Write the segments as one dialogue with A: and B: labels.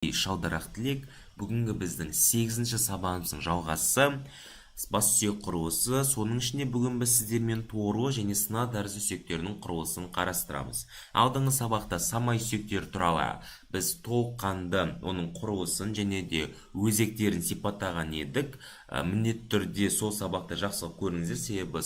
A: Шалдарақ тілек, бүгінгі біздің 8-ші сабағымыздың жалғасы бас сүйек құрылысы. Соның ішінде бүгін біз сіздермен торы және сына тәрізді сүйектерінің құрылысын қарастырамыз. Алдыңғы сабақта самай сүйектері туралы біз толыққанды оның құрылысын және де өзектерін сипаттаған едік. Міндетті түрде сол сабақта жақсылап көріңіздер, себебі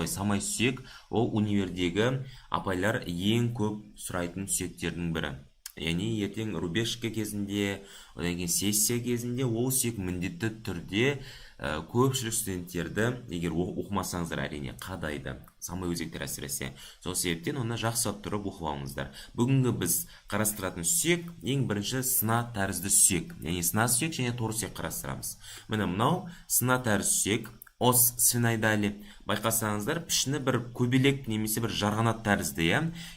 A: самай сүйек ол универдегі апайлар ең көп сұрайтын сүйектердің бірі. Яғни ертең рубежка кезінде, одан кейін сессия кезінде ол сүйек міндетті түрде көпшілік студенттерді, егер оқымасаңыздар, әрине қадайды, самай өзектер әсіресе. Сол себептен оны жақсылап тұрып оқып алыңыздар. Бүгінгі біз қарастыратын сүйек ең бірінші сына тәрізді сүйек, яғни сына сүйек және торы сүйек қарастырамыз. Міне мынау сына тәрізді сүйек. Ос сфеноидали. Байқасаңыздар, пішіні бір көбелек немесе бір жарғанат тәрізді,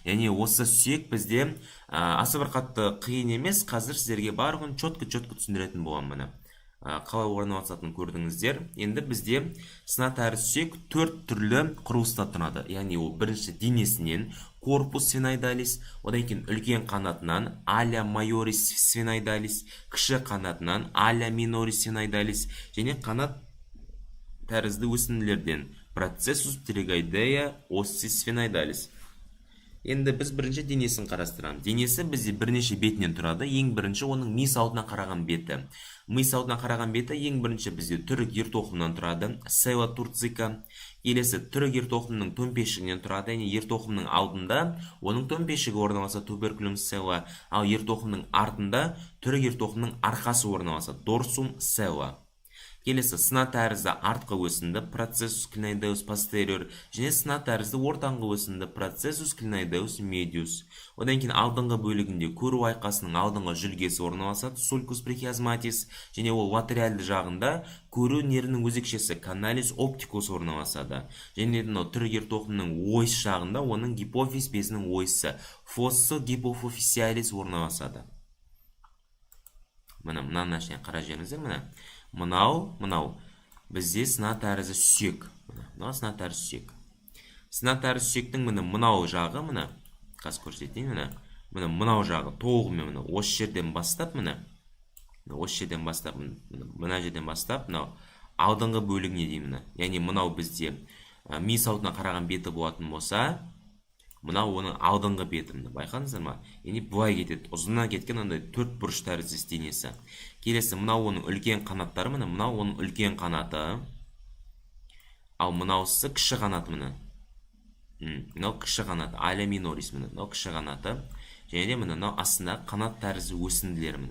A: яғни осы сүйек бізде аса бір қатты қиын емес. Қазір сіздерге барлығын чоткі түсіндіретін боламын. Міне қалай орналасатынын көрдіңіздер. Енді бізде сына тәрізді сүйек 4 түрлі құрылыста тұрады. Яғни ол бірінші денесінен корпус сфеноидалис, одан кейін үлкен қанатынан аля майорис сфеноидалис, кіші қанатынан аля минорис сфеноидалис және қанат тәрізді өсінділерден процессус птеригоидея оссис сфеноидалис. Енді біз бірінші денесін қарастырамыз. Денесі бізде бірнеше бетінен тұрады. Ең бірінші оның ми саутына қараған беті. Ми саутына қараған беті ең бірінші бізде түрік ертоқымнан тұрады. Села турцика. Келесі түрік ертоқымның төмпешігінен тұрады. Яғни ертоқымның алдында оның төмпешігі орналаса туберкулум села, ал ертоқымның артында түрік ертоқымның арқасы орналаса дорсум села. Келесі сына тәрізді артқы өсінді процессус клиноидеус постериор және сына тәрізді ортаңғы өсінді процессус клиноидеус медиус. Одан кейін алдыңғы бөлігінде көру айқасының алдыңғы жүлгесі орналасады сулькус прихиазматис және ол латеральды жағында көру нервінің өзекшесі каналис оптикус орналасады. Және түрік ертоқымның ойыс жағында оның гипофиз безінің ойысы фоссо гипофофисиалис орналасады. Мына нәрсені қара жеріңіздер. Мынау бізде сына тәрізді сүйек. Мынау сына тәрізді сүйек. Сына тәрізді сүйектің мынау жағы, қазір көрсетейін, мынау жағы толығымен осы жерден бастап, осы жерден бастап, мына жерден бастап, алдыңғы бөлігіне деймін. Яғни мынау бізде ми саутына қараған беті болатын болса, мынау оның алдыңғы беті. Байқадыңыздар ма? Яғни бұлай кетеді. Ұзынан кеткен андай 4 бұрыш тәрізді денесі. Келесі мынау оның үлкен қанаттары, мынау оның үлкен қанаты. Ал мынаусы кіші қанаты. Мынау кіші қанаты, аля минорис, мынау кіші қанаты. Және де мынау астында қанат тәрізді өсінділері.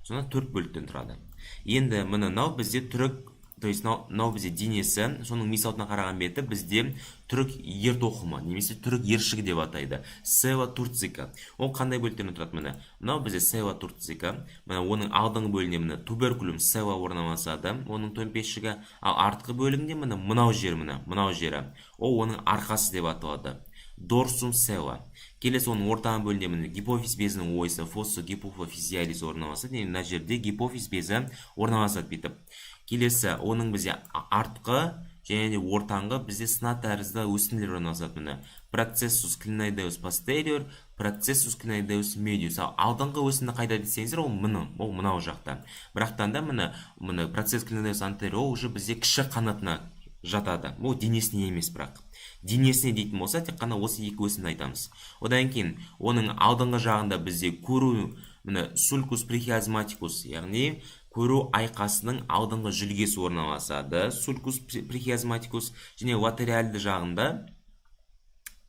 A: Сонда 4 бөліктен тұрады. Енді мынау бізде түрік, то есть мынау бізде денесі, соның ми саутына қараған беті бізде түрік ертоқымы, немесе түрік ершігі деп атайды. Села турцика. Ол қандай бөліктерден тұрады? Мынау бізде села турцика. Оның алдыңғы бөлігінде туберкулум села орналасады, оның төмпешігі, ал артқы бөлігінде мынау жері. Ол оның арқасы деп аталады. Дорсум села. Келесі оның ортаңғы бөлігінде гипофиз безінің ойысы фоссо гипофофизиалис орналасады. Яғни мына жерде гипофиз безі орналасады бүйтіп. Келесі оның бізде артқы және де ортаңғы бізде сына тәрізді өсінділер орналасады. Процессус клиноидеус постериор, процессус клиноидеус медиус. Алдыңғы өсінді қайда десеңіздер, ол мынау жақта. Бірақтан да процесс клиноидеус антериор уже бізде кіші қанатына жатады. Бұл денесіне емес бірақ. Денесіне дейтін болса, тек қана осы екі өсінді айтамыз. Одан кейін оның алдыңғы жағында бізде көру сулькус прихиазматикус, яғни көру айқасының алдыңғы жүлгесі орналасады, сулькус прихиазматикус, және латеральды жағында,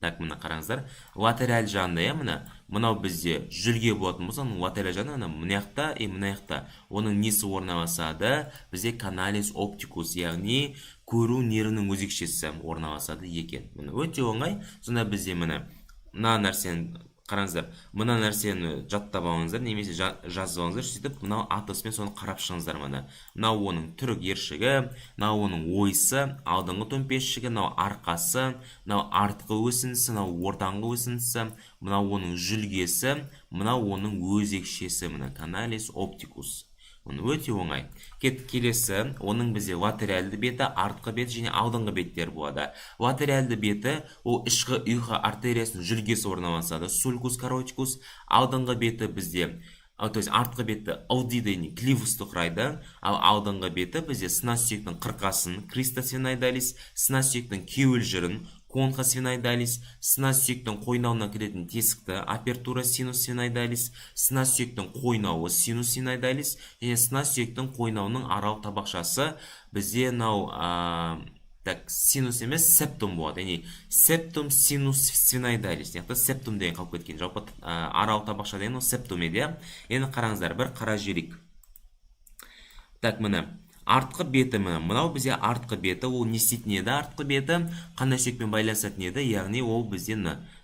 A: қараңыздар, латераль жағында, мынау бізде жүлге болатын болса, латераль жағында, мынаяқта, оның несі орналасады, бізде каналис оптикус, яғни көру нервінің өзекшесі орналасады екен. Өте оңай, сонда бізде мына нәрсені қараңыздар, мына нәрсені жаттап алыңыздар, немесе жазып алыңыздар, сөйтіп мынау атыспен соны қарап шығыңыздар. Мынау оның түрік ершігі, мынау оның ойысы, алдыңғы төмпешігі, мынау арқасы, мынау артқы өсіндісі, мынау ортаңғы өсіндісі, мынау оның жүлгесі, мынау оның өзекшесі, каналис оптикус. Өте оңай. Келесі, оның бізде латеральды беті, артқы беті және алдыңғы беттер болады. Латеральды беті, ол ішкі ұйқы артериясының жүлгесі орналасады, сулькус каротикус. Алдыңғы беті бізде то есть артқы беті аудиды яғни клифусты құрайды, ал алдыңғы беті бізде сына сүйектің қырқасын кристосфеноидалис, сына сүйектің кеуілжірін конхосфеноидалис, сына сүйектің қойнауына кіретін тесікті апертура синусфеноидалис, сына сүйектің қойнауы синусфеноидалис және сына сүйектің қойнауының аралық табақшасы бізде мынау синус емес септум болады, яғни септум синус сфеноидалис, яғни септум деген қалып кеткен, жалпы аралық табақша деген ол септум еді. Енді қараңыздар, бір қара жүйрік. Так, міне артқы беті, мынау бізде артқы беті, ол не істейтін еді? Артқы беті қандай сүйекпен байланысатын еді? Яғни ол бізде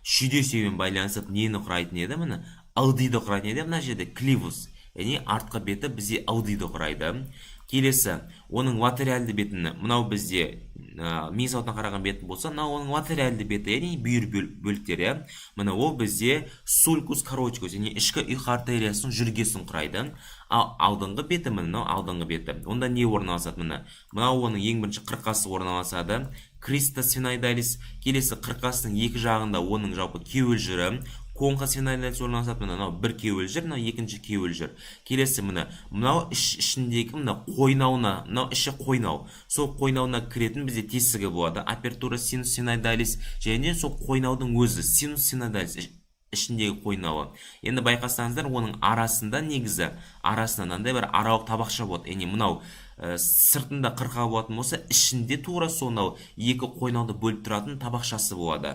A: шүйде сүйекпен байланысып нені құрайтын еді? Міне аудиді құрайтын еді, мына жерде клифус. Яғни артқы беті бізде аудиді құрайды. Келесі, оның латеральды бетін, мынау бізде ми саутына қараған бетін болса, мынау оның латеральды беті, яғни бүйір бөліктері. Мына ол бізде сулькус корочкус, яғни ішкі ұйқы артериясының жүргесін құрайды. Ал алдыңғы беті, мынау алдыңғы беті. Онда не орналасады? Мынау оның ең бірінші қырқасы орналасады. Кристосфеноидалис. Келесі қырқасының екі жағында оның жалпы кеуілжірі конхосфеноидалис орналасады. Мынау бір кеуілжір, мынау екінші кеуілжір. Келесі мынау ішіндегі қойнауына, мынау іші қойнау. Сол қойнауына кіретін бізде тесігі болады. Апертура синусфеноидалис және сол қойнаудың өзі синусфеноидалис ішіндегі қойнауы. Енді байқасаңыздар, оның арасында негізі арасында мынандай бір аралық табақша болады. Яғни мынау сыртында қырқау болатын болса, ішінде тура сонау екі қойнауды бөліп тұратын табақшасы болады.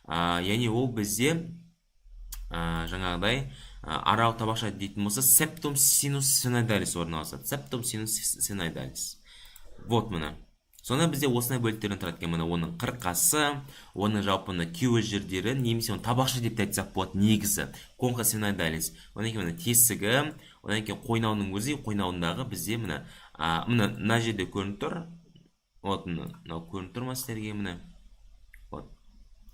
A: Яғни ол бізде жаңағыдай аралық табақша дейтін болса, септум синус сфеноидалис орналасады. Септум синус сфеноидалис. Вот мына. Сонда бізде осындай бөліктерден тұрады екен. Мына оның қырқасы, оның жалпы кеуілжірдері, немесе оны табақша деп те айтсақ болады, негізі конхосфеноидалис. Одан кейін тесігі, одан кейін қойнауының өзі, қойнауындағы бізде мына жерде көрініп тұр. Вот мынау көрініп тұр ма сіздерге? Мына. Вот.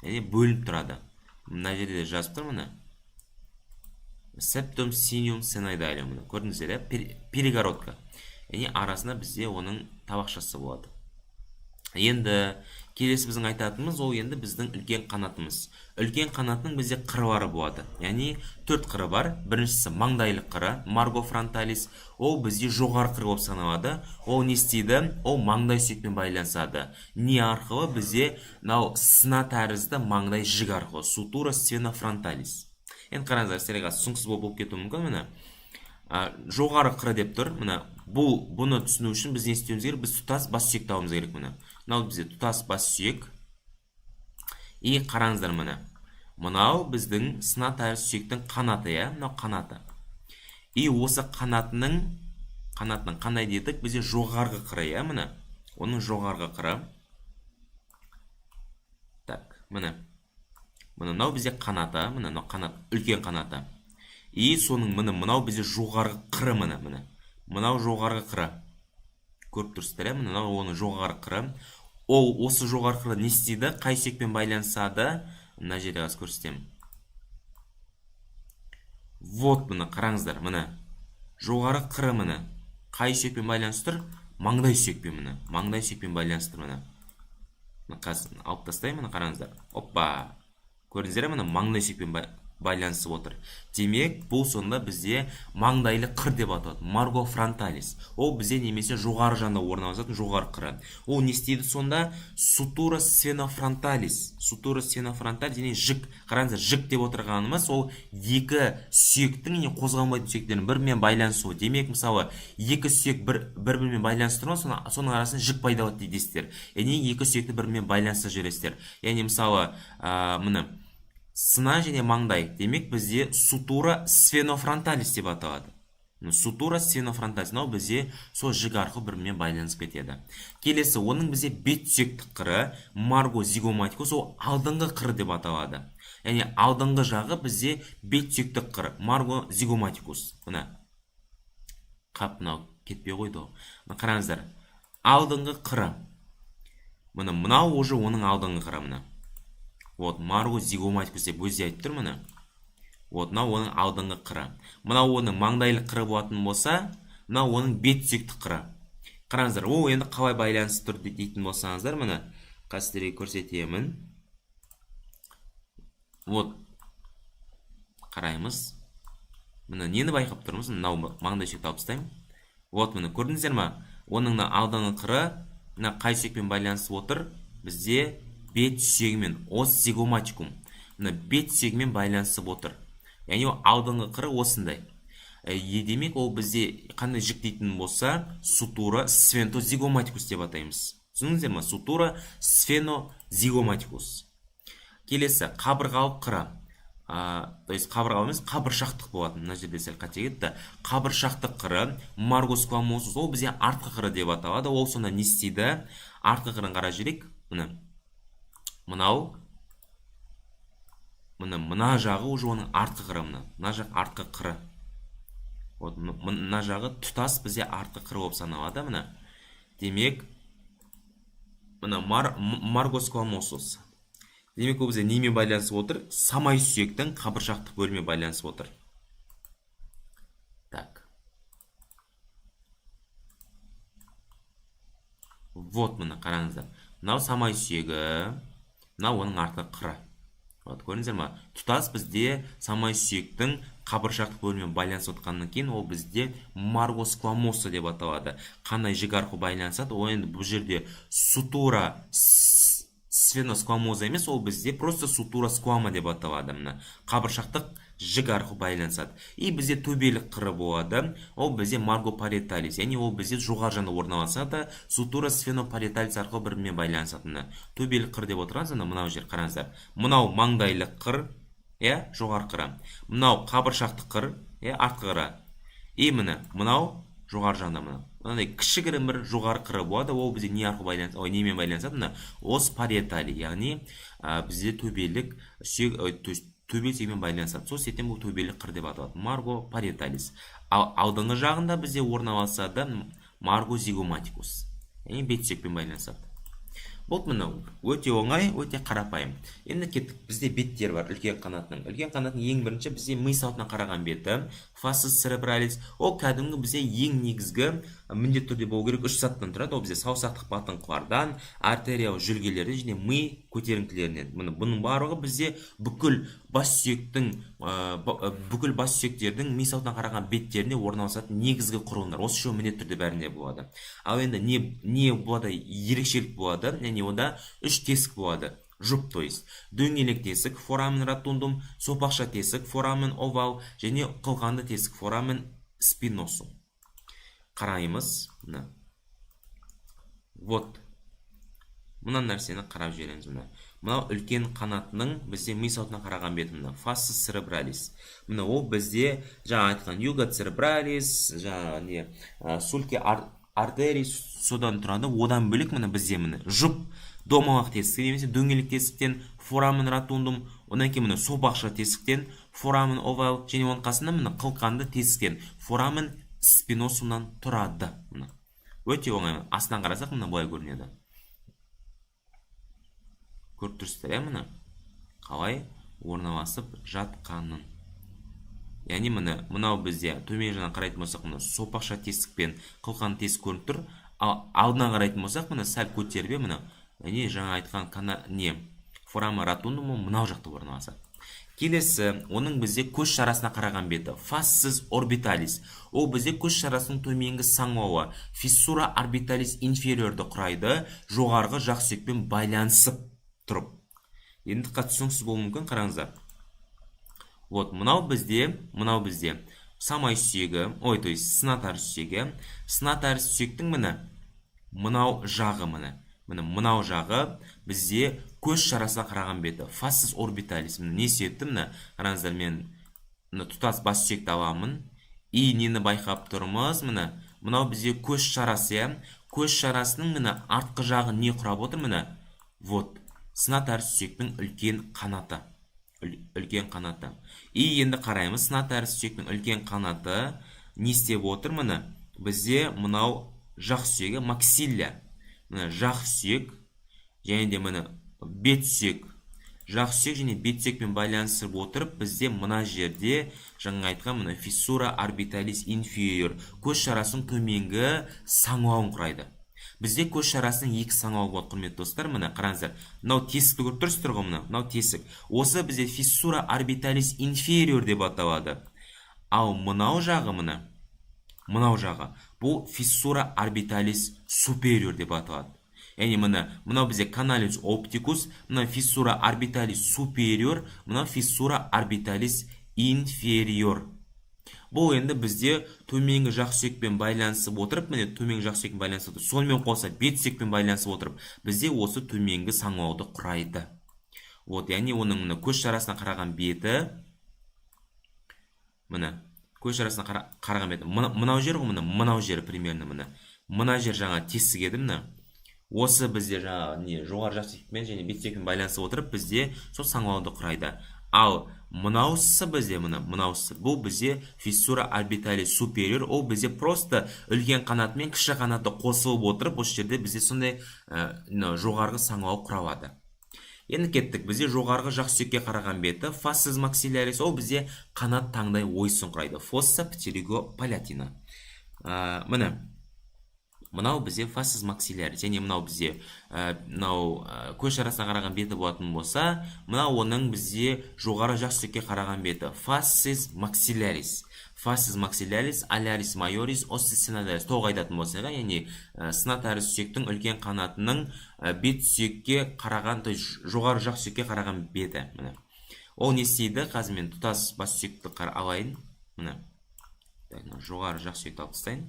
A: Яғни бөлініп тұрады. Мына жерде жазып тұр мына. Септум синус сфеноидалиум. Көрдіңіздер, перегородка. Яғни арасында бізде оның табақшасы болады. Енді келесі біздің айтатынымыз, ол енді біздің үлкен қанатымыз. Үлкен қанатының бізде қырлары болады. Яғни 4 қыры бар. Біріншісі маңдайлық қыры, марго фронталис. Ол бізде жоғары қыр болып саналады. Ол не істейді? Ол маңдай сүйекпен байланысады. Не арқылы? Бізде сына тәрізді маңдай жік арқылы. Сутура сфенофронталис. Енді қараңыздар, сіздерге түсініксіз болып кетуі мүмкін. Жоғары қыры деп тұр. Бұны түсіну үшін біз не істеуіміз керек? Біз тұтас бас сүйек тауымыз керек. Мынау бізде тұтас бас сүйек. И қараңыздар, мынау біздің сына тәрізді сүйектің қанаты, мынау қанаты. И осы қанатының қандай дедік? Бізде жоғарғы қыры, оның жоғарғы қыры. Так, мынау бізде қанаты, мынау қанат, үлкен қанаты. И соның мынау бізде жоғарғы қыры, мынау жоғарғы қыры. Көріп тұрсыздар, мынау оның жоғарғы қыры. Ол осы жоғарғы қыры не істейді? Қай сүйекпен байланысады? Мына жерде аз көрсетемін. Вот қараңыздар, жоғарғы қыры қай сүйекпен байланысты тұр? Маңдай сүйекпен, маңдай сүйекпен байланысты тұр. Қазір алып тастаймын, қараңыздар. Оппа. Көрдіңіздер, маңдай сүйекпен байланысып отыр. Демек, бұл сонда бізде маңдайлы қыр деп аталады. Марго фронталис. Ол бізде немесе жоғары жанда орналасатын жоғары қыры. Ол не істейді сонда? Сутура сфенофронталис. Сутура сфенофронталис, және жік. Қараңыздар, жік деп отырғанымыз ол екі сүйектің қозғалмайтын сүйектерінің бірімен байланысуы. Демек, мысалы, екі сүйек бір-бірімен байланысты тұрған, соның арасында жік пайда болады дейсіздер. Яғни екі сүйекті бірімен байланысты жүресіздер. Яғни мысалы, сына және маңдай. Демек, бізде сутура сфенофронталис деп аталады. Сутура сфенофронталис. Мынау бізде сол жік арқылы бірімен байланысып кетеді. Келесі, оның бізде бет сүйектік қыры, марго зигоматикус, ол алдыңғы қыры деп аталады. Яғни алдыңғы жағы бізде бет сүйектік қыры, марго зигоматикус. Мынау кетпей қойды. Қараңыздар, алдыңғы қыры. Мынау уже оның алдыңғы қыры. Вот, марго зигоматикус деп өзі айтып тұр. Вот, мынау оның алдыңғы қыры. Мынау оның маңдайлық қыры болатын болса, мынау оның бет сүйектік қыры. Қараңыздар, ол енді қалай байланысып тұр дейтін болсаңыздар, қазір көрсетемін. Вот, қараймыз. мына нені байқап тұрмыз? Мынау маңдай сүйекті алып тастаймын. Вот міне көрдіңіздер ма? Оның алдыңғы қыры мына қай сүйекпен байланысып отыр? Бізде бет сүйегімен, ос зигоматикум. Мына бет сүйегімен байланысып отыр. Яғни алдыңғы қыры осындай. Демек ол бізде қандай жік дейтін болса, сутура сфенозигоматикус деп атаймыз. Түсіндіңіздер ма? Сутура сфенозигоматикус. Келесі қабырғалық қыры. То есть қабырғалық емес, қабыршақтық болатын. Мына жерде сәл қате кетті. Қабыршақтық қыры, маргосквамозус, ол бізде артқы қыры деп аталады. Ол сонда не істейді? Артқы қырын қарап жүрейік. Мына жағы уже оның артқы қыры. Мына жақ артқы қыры. Мына жағы тұтас бізде артқы қыры болып саналады. Демек, маргосквамозус. Демек, ол бізде немен байланысып отыр? Самай сүйектің қабыршақтық бөлімен байланысып отыр. Так. Вот мына қараңыздар. Мынау самай сүйегі, мынау оның артқы қыры. Вот көрдіңіздер ма? Тұтас бізде самай сүйектің қабыршақтық бөлімен байланысып отқаннан кейін ол бізде маргосквамозус деп аталады. Қандай жік арқылы байланысады? Ол енді бұл жерде сутура сфеносквамоза емес, ол бізде просто сутура сквама деп аталады. Қабыршақтық жік арқылы байланысады. И бізде төбелік қыры болады. Ол бізде маргопареталис, яғни ол бізде жоғары жағында орналасады. Сутура сфенопареталис арқылы бірімен байланысады. Төбелік қыр деп отырғаныз, мынау жер қараңыздар. Мынау маңдайлық қыр, жоғары қыры. Мынау қабыршақтық қыр, артқы қыры. И мынау жоғары жағында. Мынандай кішігірім бір жоғары қыры болады. Ол бізде не арқылы байланысады? Немен байланысады? Ос париетали, яғни бізде төбелік сүйегімен байланысады. Сол сеттен бұл төбелік қыр деп аталады. Маргопареталис. Алдыңғы жағында бізде орналасады маргозигоматикус. Яғни бет сүйекпен байланысады. Бұл өте оңай, өте қарапайым. Енді кеттік. Бізде беттер бар, үлкен қанатының. Үлкен қанаттың ең бірінші бізде ми саутына қараған беті, фасцис церебралис. Ол кәдімгі бізде ең негізгі міндетті түрде болу керек 3 заттан тұрады. Ол бізде саусақтық батыңқылардан, артериялық жүлгелерден және ми көтеріңкілерінен. Бұның барлығы бізде бүкіл бас сүйектердің ми саутына қараған беттеріне орналасатын негізгі құрылымдар. Осы үшеуі міндетті түрде бәрінде болады. Ал енді не болады? Ерекшелік болады. Яғни онда 3 тесік болады. Жұп, то есть дөңгелек тесік, форамен ротундум, сопақша тесік, форамен овал және қылқанды тесік, форамен спиносум. Қараймыз. Вот. Мұнан нәрсені қарап жібереміз. Мынау үлкен қанатының бізде ми саутына қараған беті. Фасцис церебралис. Ол бізде жаңа айтқан юга церебралис, сульки артерис содан тұрады. Одан бөлек бізде жұп домалақ тесік немесе дөңгелек тесіктен форамен ротундум, одан кейін сопақша тесіктен форамен овал және оның қасында қылқанды тесіктен форамен спиносумнан тұрады. Өте оңай. Астынан қарасақ былай көрінеді. Көріп тұрсыздар, қалай орналасып жатқанын. Яғни мынау бізде төмен жағынан қарайтын болсақ, сопақша тесікпен қылқан тесік көрініп тұр. Ал алдынан қарайтын болсақ, сәл көтеріп, яғни жаңа айтқан форамен ротундумы мынау жақта орналасады. Келесі, оның бізде көз шарасына қараған беті, фасцис орбиталис. Ол бізде көз шарасының төменгі саңылауы, фиссура орбиталис инфериорды құрайды, жоғарғы жақ сүйекпен байланысып тұрып. Енді түсініксіз болуы мүмкін, қараңыздар. Вот, мынау бізде самай сүйегі, то есть сынатар сүйегі. Сынатар сүйектің мынау жағы, мынау жағы бізде көз шарасына қараған беті, фасцис орбиталис. Не себепті? Қараңыздар, мен тұтас бас сүйекті аламын. И нені байқап тұрмыз? Мынау бізде көз шарасы, көз шарасының артқы жағы не құрап отыр? Вот, сынатар сүйектің үлкен қанаты. И енді қараймыз, сынатар сүйектің үлкен қанаты не істеп отыр? Бізде мынау жақ сүйегі, максилля. Жақ сүйек және де бет сүйек. Жақ сүйек және бет сүйекпен байланысып отырып, бізде мына жерде жаңа айтқан фиссура орбиталис инфериор, көз шарасының төменгі саңылауын құрайды. Бізде көз шарасының екі саңылауы болады, құрметті достар. Қараңыздар, мынау тесікті көріп тұрсыздар ғой, мынау тесік. Осы бізде фиссура орбиталис инфериор деп аталады. Ал мынау жағы мынау жағы бұл фиссура орбиталис супериор деп аталады. Яғни мынау бізде каналис оптикус, мынау фиссура орбиталис супериор, мынау фиссура орбиталис инфериор. Бұл енді бізде төменгі жақ сүйекпен байланысып отырып, төменгі жақ сүйекпен байланысып отырып, сонымен қоса бет сүйекпен байланысып отырып, бізде осы төменгі саңылауды құрайды. Яғни оның көз шарасына қараған беті, көз шарасына қараған беті, мынау жер ғой, мынау жер примерно мына жер жаңа тесік еді, осы бізде жаңа жоғары жақ сүйекпен және бет сүйекпен байланысып отырып, бізде сол саңылауды құрайды. Ал мынаусы бізде мынаусы бұл бізде фиссура орбиталис супериор, ол бізде просто үлкен қанат мен кіші қанаты қосылып отырып, осы жерде бізде сондай жоғарғы саңылау құралады. Енді кеттік, бізде жоғарғы жақ сүйекке қараған беті фассис максиллярис, ол бізде қанат таңдай ойысын құрайды. Фосса птеригопалатина. Мынау бізде фассис максиллярис, және мынау бізде көз шарасына қараған беті болатын болса, мынау оның бізде жоғары жақ сүйекке қараған беті фассис максиллярис. Фассис максиллярис, алярис майорис, остис синатарис тоғ айтатын болса, яғни синатарис сүйектің үлкен қанатының бет сүйекке қараған, жоғары жақ сүйекке қараған беті. Ол не істейді? Қазір мен тұтас бас сүйекті алайын. Жоғары жақ сүйекті алып тастайын.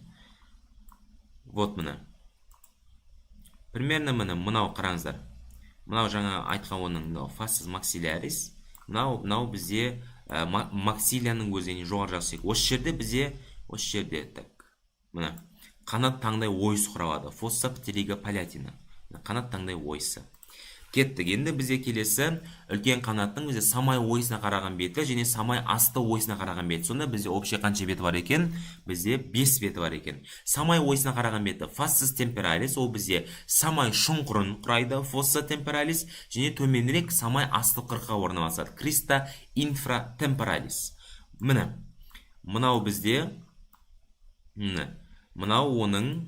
A: Примерно мынау қараңыздар. Мынау жаңа айтқан оның фассис максиллярис. Мынау бізде максилияның өзі, жоғары жақ сүйек. Осы жерде қанат таңдай ойысы құралады. Фосса птеригопалатина. Қанат таңдай ойысы. Кеттік. Енді бізде келесі үлкен қанаттың бізде самай ойысына қараған беті және самай асты ойысына қараған беті. Сонда бізде общий қанша беті бар екен? Бізде 5 беті бар екен. Самай ойысына қараған беті фассис темпоралис, ол бізде самай шұңқырын құрайды. Фосса темпоралис және төменірек самай асты қырқа орналасады. Криста инфратемпоралис. Мынау бізде мынау оның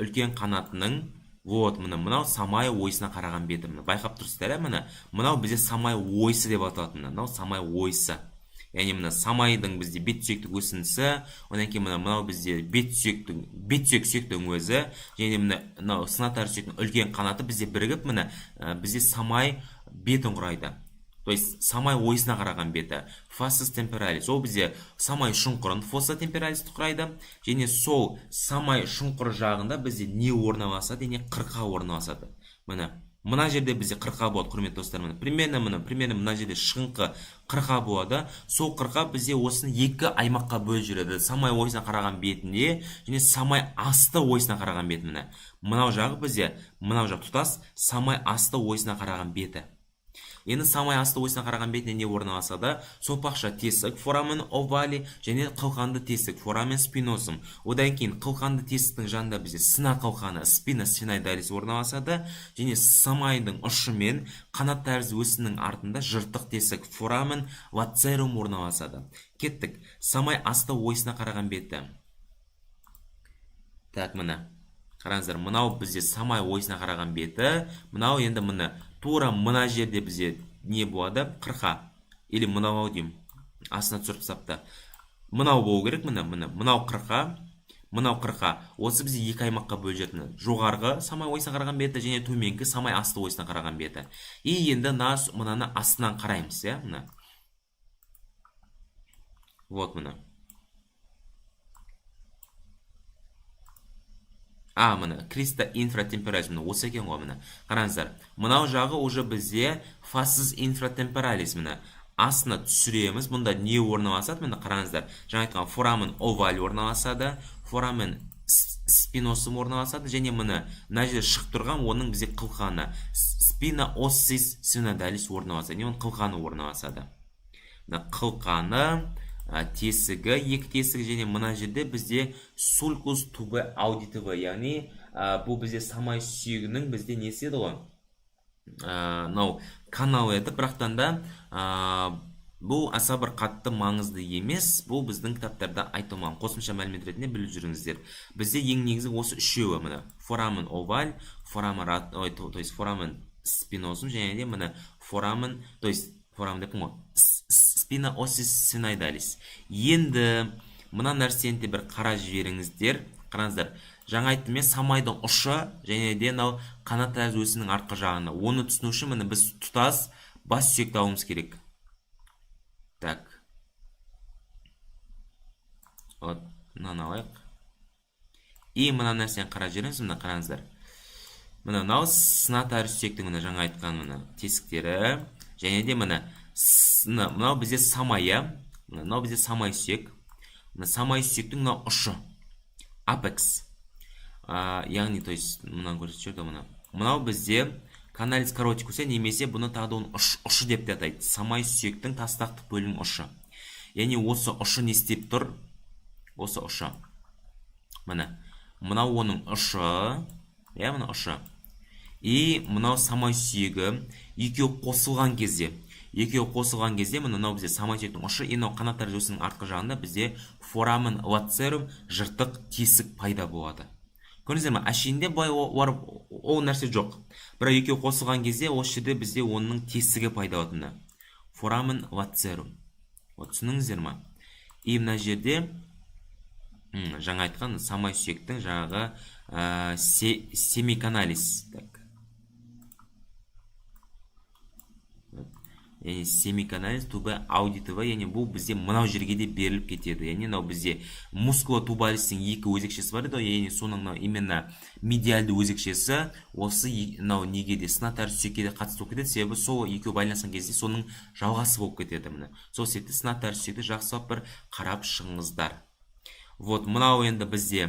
A: үлкен қанатының мынау самай ойысына қараған беті. Байқап тұрсыздар, мынау бізде самай ойысы деп аталатын. Мынау самай ойысы. Яғни самайдың бізде бет сүйектік өсіндісі, одан кейін мынау бізде бет сүйек сүйектің өзі, және мынау синатарис сүйектің үлкен қанаты бізде бірігіп, бізде самай бетін құрайды. То есть самай ойысына қараған беті фассис темпоралис, ол бізде самай шұңқырын фосса темпоралисті құрайды, және сол самай шұңқыр жағында бізде не орналасады, және қырқа орналасады. Мына жерде бізде қырқа болады, құрметті достар. Примерно мына жерде шыңқы қырқа болады. Сол қырқа бізде осыны екі аймаққа бөліп жүреді. Самай ойысына қараған бетінде және самай асты ойысына қараған беті. Мынау жағы бізде, мынау жақ тұтас самай асты ойысына қараған беті. Енді самай асты ойысына қараған бетіне не орналасады? Сопақша тесік форамен овали және қылқанды тесік форамен спинозум. Одан кейін қылқанды тесіктің жанында бізде сына қылқаны спина сфеноидарис орналасады, және самайдың ұшымен қанат тәрізді өсінің артында жыртық тесік форамен лацерум орналасады. Кеттік. Самай асты ойысына қараған беті. Так, қараңыздар, мынау бізде самай ойысына қараған беті. Мынау енді тура мына жерде бізде не болады? Қырқа. Или мынау деймін. Астына түсіріп сапта. Мынау болу керек, мынау қырқа. Осы бізде екі аймаққа бөлінеді. Жоғарғы самай ойысына қараған беті және төменгі самай асты ойысына қараған беті. И енді мынаны астынан қараймыз, Криста инфратемпоралис, осы екен ғой, қараңыздар. Мынау жағы уже бізде фассис инфратемпоралис, астына түсіреміз. Бұнда не орналасады? Қараңыздар. Жаңа айтқан форамен оваль орналасады, форамен спиносум орналасады, және мына жерде шығып тұрған оның бізде қылқаны спина оссис синодалис орналасады. Не оның қылқаны орналасады? Қылқаны тесігі, екі тесігі, және мына жерде бізде сулькус тубе аудитивы, яғни бұл бізде самай сүйегінің бізде несі еді ғой? Канал еді, бірақтан да бұл аса бір қатты маңызды емес, бұл біздің кітаптарда айтылмаған. Қосымша мәлімет ретінде біліп жүріңіздер. Бізде ең негізі осы үшеуі, форамен оваль, форамен спинозум, және де форамен, то есть форамен деп спина осис синоидалис. Енді мына нәрсені бір қара жіберіңіздер. Қараңыздар. Жаңа айттым мен, самайдың ұшы және де мынау қанат тәрізді өсінің артқы жағына. Оны түсіну үшін міне біз тұтас бас сүйекті алуымыз керек. Так. Вот, мынаны алайық. И мына нәрсені қара жіберіңіз, мына қараңыздар. Мынау сына тәрізді сүйектің мына жаңа айтқан мына тесіктері және де мынау бізде самай, мынау бізде самай сүйек. Мына самай сүйектің мынау ұшы. Апекс. Яғни, то есть, мынаны көрсетіп жүрді, мынау бізде каналис каротикус, немесе бұны тағы да ұшы деп те атайды. Самай сүйектің тастақтық бөлім ұшы. Яғни осы ұшы не істеп тұр? Осы ұшы. Мынау оның ұшы. Мына ұшы. И мынау самай сүйегі екеуі қосылған кезде, мынау бізде самай сүйектің ұшы, мынау қанат тәрізді өсінің артқы жағында бізде форамен лацерум жыртық тесік пайда болады. Көрдіңіздер ме? Әшейінде былай ол нәрсе жоқ. Бірақ екеуі қосылған кезде осы жерде бізде оның тесігі пайда болады. Форамен лацерум. Түсініңіздер ме? И мына жерде жаңа айтқан самай сүйектің жаңағы семиканалис. Яғни семиканалис туба аудитова, яғни бұл бізде мынау жерге де беріліп кетеді. Яғни мынау бізде мускулотубалистің екі өзекшесі бар еді, яғни соның именно медиалды өзекшесі осы мынау неге де сына тәрізді сүйекке де қатысты болып кетеді, себебі сол екеуі байланысқан кезде соның жалғасы болып кетеді. Сол себепті сына тәрізді сүйекті жақсылап бір қарап шығыңыздар. Вот, мынау енді бізде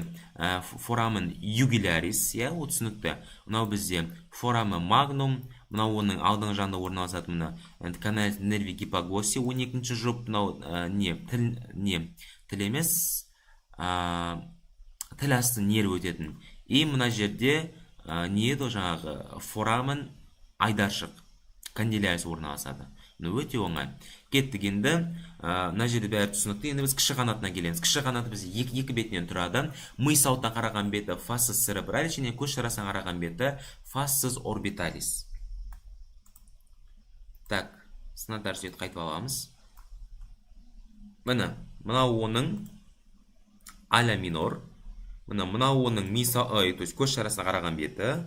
A: форамен югулярис, ол түсінікті. Мынау бізде форамен магнум, мынау оның алдыңғы жағында орналасады, мына каналис нерви гипоглосси 12-ші жұп, мынау тіл емес, тіл асты нерв өтетін. И мына жерде не еді жаңағы форамен айдаршық, канделярис орналасады. Өте оңай. Кеттік енді, мына жерде бәрі түсінікті. Енді біз кіші қанатына келеміз. Кіші қанаты біз екі бетінен тұрады. Ми саутынан қараған беті фасцис церебралис және көз шарасынан қараған беті фасцис орбиталис. Так, сына тәрізді сүйекті қайтып аламыз. Мынау оның аля минор. Мынау оның көз шарасына қараған беті.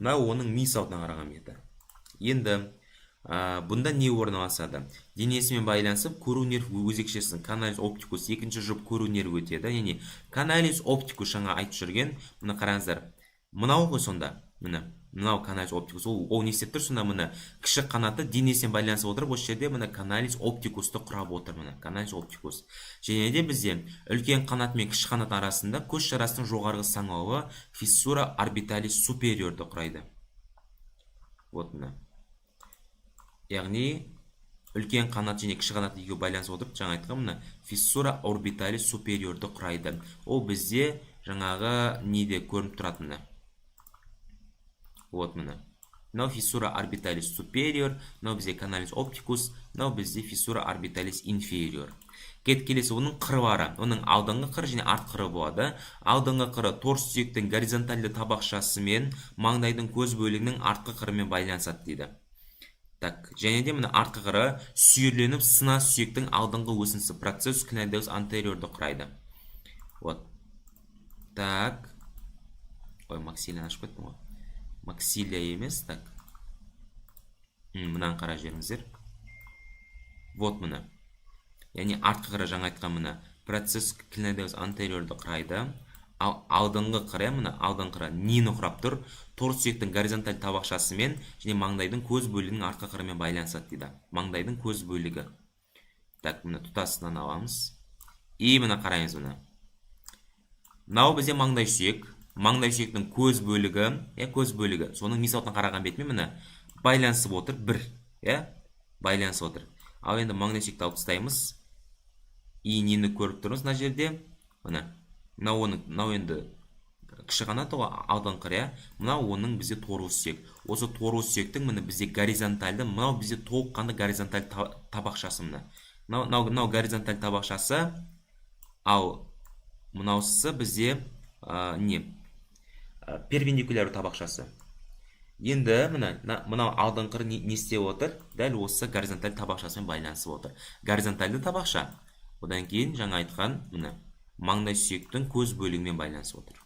A: Мынау оның ми саутынан қараған беті. Енді бұнда не орналасады? Денесімен байланысып, көру нерв өзекшесінің каналис оптикус екінші жұп көру нерв өтеді. Яғни каналис оптикус жаңа айтып жүрген, мұны қараңыздар. Мынау ғой сонда, мынау каналис оптикус. Ол не істеп тұр? Сонда кіші қанаты денесімен байланысып отырып, осы жерде каналис оптикусты құрап отыр. Каналис оптикус. Және де бізде үлкен қанат мен кіші қанат арасында көз шарасының жоғарғы саңылауы фиссура орбиталис супериорды құрайды. Вот яғни үлкен қанат және кіші қанат екеуі байланысып отырып, жаңа айтқан фиссура орбиталис супериорды құрайды. Ол бізде жаңағы неде көрініп тұрады. Вот мынау фиссура орбиталис супериор, мынау бізде каналис оптикус, мынау бізде фиссура орбиталис инфериор. Келесі оның қыры бары. Оның алдыңғы қыры және арт қыры болады. Алдыңғы қыры торс сүйектің горизонтальды табақшасы мен маңдайдың көз бөлігінің артқы қырымен байланысады дейді. Так, және де артқы қыры сүйірленіп сына сүйектің алдыңғы өсінісі процесс клинодеус антериорды құрайды. Вот. Так. Ой, максилияны ашып кеттім ғой. Максилия емес, так. Мынаны қара жеріңіздер. Вот Яғни артқы қыры жаңа айтқан процесс клинодеус антериорды құрайды. Алдыңғы қыры, алдыңғы қыры нені құрап тұр? Торс сүйектің горизонталь табақшасы мен және маңдайдың көз бөлігінің артқы қырымен байланысады дейді. Маңдайдың көз бөлігі. Так, тұтасынан аламыз. И қараймыз Мынау бізде маңдай сүйек. Маңдай сүйектің көз бөлігі, соның ми саутынан қараған бетімен байланысып отыр, байланысып отыр. Ал енді маңдай сүйекті алып тастаймыз. И нені көріп тұрмыз мына жерде? Мынау енді кіші қанаты алдыңғы қыры, мынау оның бізде торус сүйек. Осы торус сүйектің бізде горизонтальды, мынау бізде толыққанды горизонталь табақшасы. Мынау горизонталь табақшасы, ал мынаусы бізде перпендикуляр табақшасы. Енді мынау алдыңғы не істеп отыр? Дәл осы горизонталь табақшасымен байланысып отыр. Горизонтальды табақша. Одан кейін жаңа айтқан маңдай сүйектің көз бөлігімен байланысып отыр.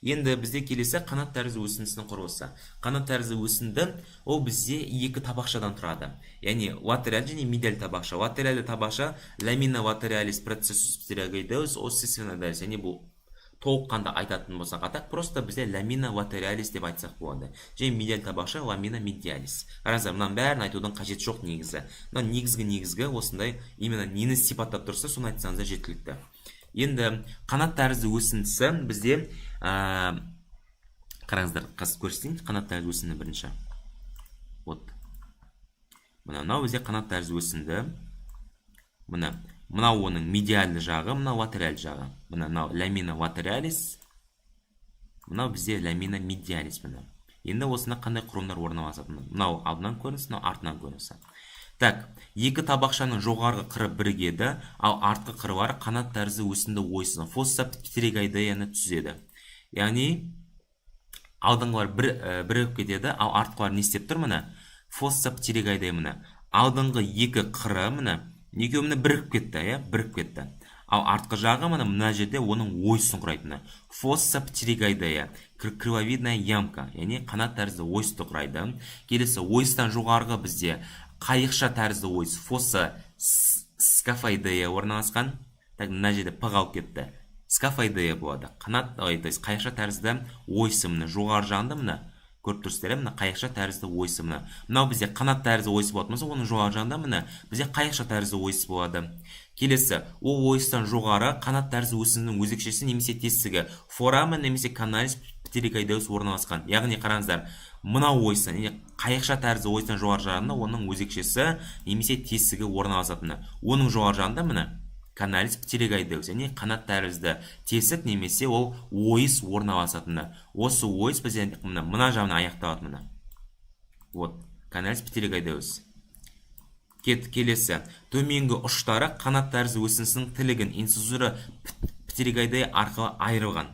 A: Енді бізде келесі қанат тәрізді өсіндісінің құрылысы. Қанат тәрізді өсінді ол бізде екі табақшадан тұрады. Яғни латераль және медиаль табақша. Латеральды табақша ламина латералис процессус птеригоидеус оссесионалис. Яғни бұл толыққанда айтатын болсақ, атақ просто бізде ламина латералис деп айтсақ болады. Және медиаль табақша ламина медиалис. Қараңыздар, мынаның бәрін айтудың қажет жоқ негізі. Мына негізгі осындай именно нені сипаттап тұрса, соны айтсаңыздар жеткілікті. Енді қанат тәрізді өсіндісі бізде қараңыздар, көрсетейін қанат тәрізді өсінді бірінші. Вот. Мынау бізде қанат тәрізді өсінді. Мынау оның медиальды жағы, мынау латераль жағы. Мынау ламина латералис. Мынау бізде ламина медиалис. Енді осында қандай құрылымдар орналасады? Мынау алдынан көрінісі, мынау артынан көрінісі. Так, екі табақшаның жоғарғы қыры бірігеді, ал артқы қырлары қанат тәрізді өсінді ойсын фосса птеригоидеяны түзеді. Яғни алдыңғылар бірігіп кетеді, ал артқылар не істеп тұр? Фосса птеригоидея. Алдыңғы екі қыры екеуі бірігіп кетті, бірігіп кетті. Ал артқы жағы мына жерде оның ойсын құрайтыны. Фосса птеригоидея, крыловидная ямка, яғни қанат тәрізді ойысты құрайды. Келесі ойыстан жоғарғы бізде қайықша тәрізді ойыс, фосса скафоидея орналасқан. Так, мына жерде п қалып кетті. Скафоидея болады. Қайықша тәрізді ойысы жоғары жағында көріп тұрсыздар, қайықша тәрізді ойысы. Мынау бізде қанат тәрізді ойысы болады. Оның жоғары жағында бізде қайықша тәрізді ойысы болады. Келесі, ол ойыстан жоғары қанат тәрізді өсіндінің өзекшесі немесе тесігі форама немесе каналис птеригоидеус орналасқан. Яғни қараңыздар, мынау ойыстан, қайықша тәрізді ойыстан жоғары жағында оның өзекшесі немесе тесігі орналасатыны. Оның жоғары жағында каналис птеригоидеус, яғни қанат тәрізді тесік немесе ол ойыс орналасатыны. Осы ойыс бізде мына жағына аяқталады. Вот, каналис птеригоидеус. Келесі, төменгі ұштары қанат тәрізді өсіндісінің тілігін инцизура птеригоидея арқылы айырылған.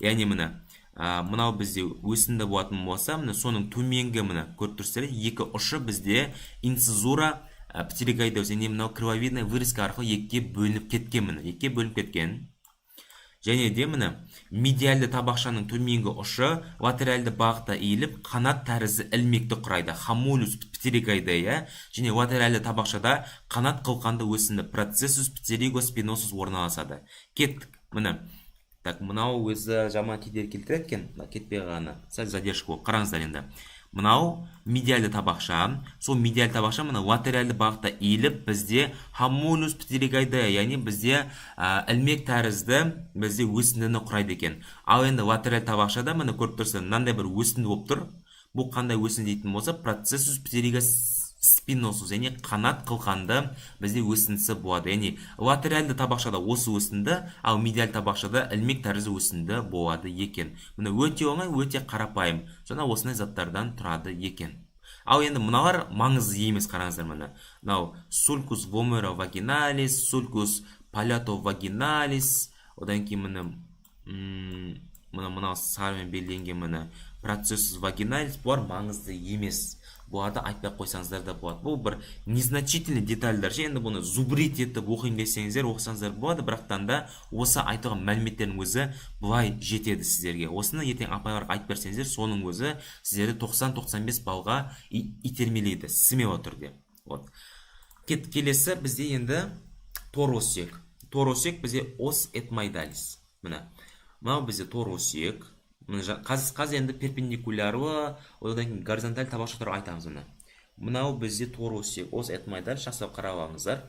A: Яғни мынау бізде өсінді болатын болса, соның төменгі көріп тұрсыздар, екі ұшы бізде инцизура птеригоидеус, яғни мынау крыловидная вырезка арқылы екіге бөлініп кеткен. Және де медиальды табақшаның төменгі ұшы латеральды бағытта иіліп қанат тәрізді ілмекті құрайды. Хамулюс птеригоидея және латеральды табақшада қанат қылқанды өсінді процессус птеригоспиносус орналасады. Кеттік. Так, мынау өзі жаман кедер келтіреді екен, кетпей ғана. Сәл задержка болып. Қараңыздар енді. Мынау медиальды табақша, сол медиальды табақша латеральды бағытта иіліп бізде хамулюс птеригоидея, яғни бізде ілмек тәрізді бізде өсіндіні құрайды екен. Ал енді латераль табақшада көріп тұрсыздар, мынандай бір өсінді болып тұр. Бұл қандай өсінді дейтін болса, процессус птеригоспиносус, яғни қанат қылқанды бізде өсіндісі болады. Яғни латеральды табақшада осы өсінді, ал медиаль табақшада ілмек тәрізді өсінді болады екен. Өте оңай, өте қарапайым. Жаңа осындай заттардан тұрады екен. Ал енді мыналар маңызды емес, қараңыздар. Мынау sulcus vomero vaginalis, sulcus palato vaginalis, одан кейін мынау сарымен белгіленген процессус вагиналис, бұлар маңызды емес. Бұларды айтпай қойсаңыздар да болады. Бұл бір незначительный детальдар. Енді бұны зубрит етіп оқиын десеңіздер, оқысаңыздар болады, бірақтан да осы айтылған мәліметтердің өзі бұлай жетеді сіздерге. Осыны ертең апайларға айтып берсеңіздер, соның өзі сіздерді 90-95 балға итермелейді, смело түрде. Келесі бізде енді торосек. Торосек бізде ос этмоидалис. Мынау бізде торосек. Қазір енді перпендикуляры, одан кейін горизонталь табақша туралы айтамыз. Мынау бізде торосек, ос этмоидалис, жақсылап қарап алыңыздар.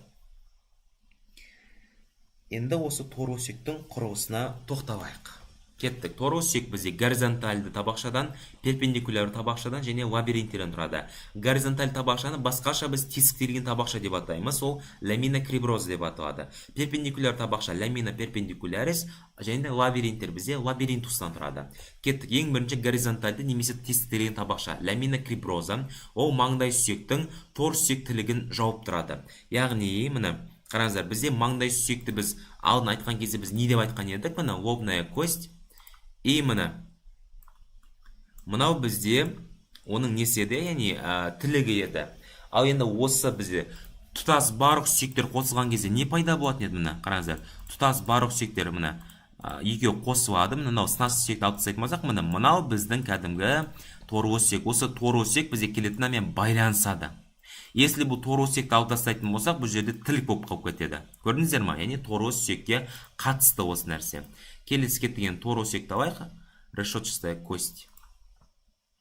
A: Енді осы торосектің құрылысына тоқталайық. Кеттік. Торосек бізде горизонтальды табақшадан, перпендикуляр табақшадан және лабиринттерден тұрады. Горизонталь табақшаны басқаша біз тесіктелген табақша деп атаймыз, ол ламина криброз деп аталады. Перпендикуляр табақша ламина перпендикулярис және лабиринттер бізде лабиринтустан тұрады. Кеттік. Ең бірінші горизонтальды немесе тесіктелген табақша ламина криброза, ол маңдай сүйектің тор сүйектілігін жауып тұрады. Яғни, қараңыздар, бізде маңдай сүйекті біз алдын айтқан кезде біз не деп айтқан едік? Лобная кость. И мынау бізде оның несі еді, яғни тілігі еді. Ал енді осы бізде тұтас барлық сүйектер қосылған кезде не пайда болатын еді? Міне қараңыздар, тұтас барлық сүйектер міне екеуі қосылады. Мынау сынасты сүйекті алып тастайтын болсақ, міне мынау біздің кәдімгі торы сүйек. Осы торы сүйек бізге келетінмен байланысады. Если бұл торы сүйекті алып тастайтын болсақ, бұл жерде тілік болып қалып кетеді. Көрдіңіздер ма? Яғни торы сүйекке қатысты осы нәрсе. Келесі кеткен торы сүйекті алайық. Решетчатая кость.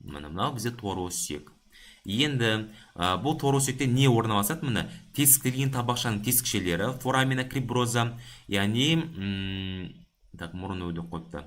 A: Мынау бізде торы сүйек. Енді бұл торы сүйекте не орналасады? Міне тесіктелген табақшаның тесікшелері, форамина криброза, яғни мұрын өлді қойыпты.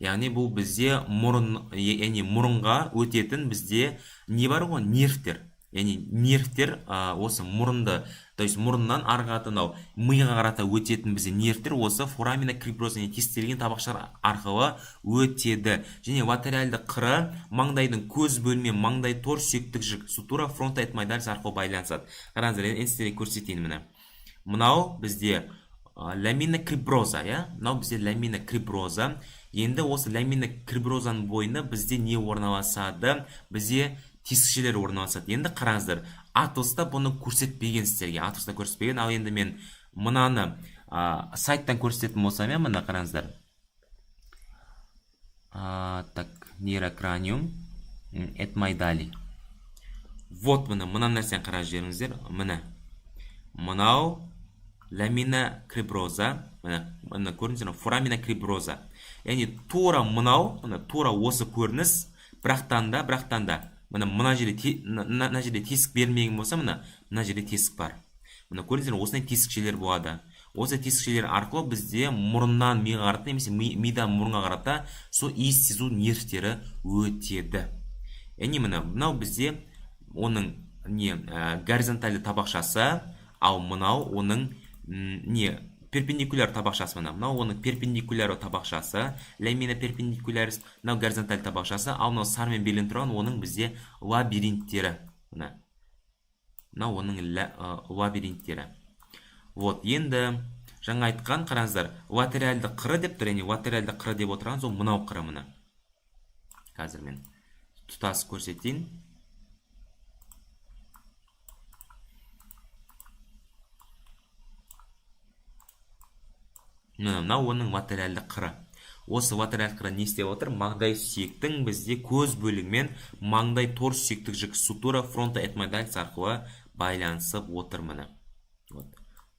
A: Яғни бұл бізде мұрынға өтетін бізде не бар ғой? Нервтер. Яғни нервтер осы мұрынды, то есть мұрыннан арғы миға қарата өтетін бізде нервтер осы форамина криброза, тесіктелген табақшалар арқылы өтеді. Және латеральды қыры маңдайдың көз бөлме, маңдай тор сүйектік жік сутура фронта этмоидалис арқылы байланысады. Қараңыздар, енді көрсетейін міне. Мынау бізде ламина криброза, мынау бізде ламина криброза. Енді осы ламина криброзаның бойында бізде не орналасады? Бізде тесікшелер орналасады. Енді қараңыздар, Атоста бұны көрсетпеген сіздерге. Атоста көрсетпеген. Ал енді мен мынаны сайттан көрсететін болсам, мына қараңыздар. Так, нейрокраниум этмоидали. Вот мына нәрсені қарап жеріңіздер. Мынау ламина криброза. Мына көрдіңіздер, форамина криброза. Яғни тура мынау, тура осы көрініс, бірақтан да мына жерде тесік бермеген болса, мына жерде тесік бар. Мына көрдіңіздер, осындай тесікшелер болады. Осы тесікшелер арқылы бізде мұрыннан миға қарата, немесе мидан мұрынға қарата сол иіс сезу нервтері өтеді. Яғни мынау бізде оның горизонтальды табақшасы, ал мынау оның перпендикуляр табақшасы. Мынау оның перпендикуляр табақшасы, ламина перпендикулярис, мынау горизонталь табақшасы, ал мынау сармен белгіленіп тұрған оның бізде лабиринттері. Мынау оның лабиринттері. Вот, енді жаңа айтқан, қараңыздар, латеральды қыры деп тұр, яғни латеральды қыры деп отырған сол мынау қыры мына. Қазір мен тұтас көрсетейін. Мынау оның латеральды қыры. Осы латеральды қыры не істеп отыр? Маңдай сүйектің бізде көз бөлігімен маңдай тор сүйектік жік сутура фронта этмоидалис арқылы байланысып отыр.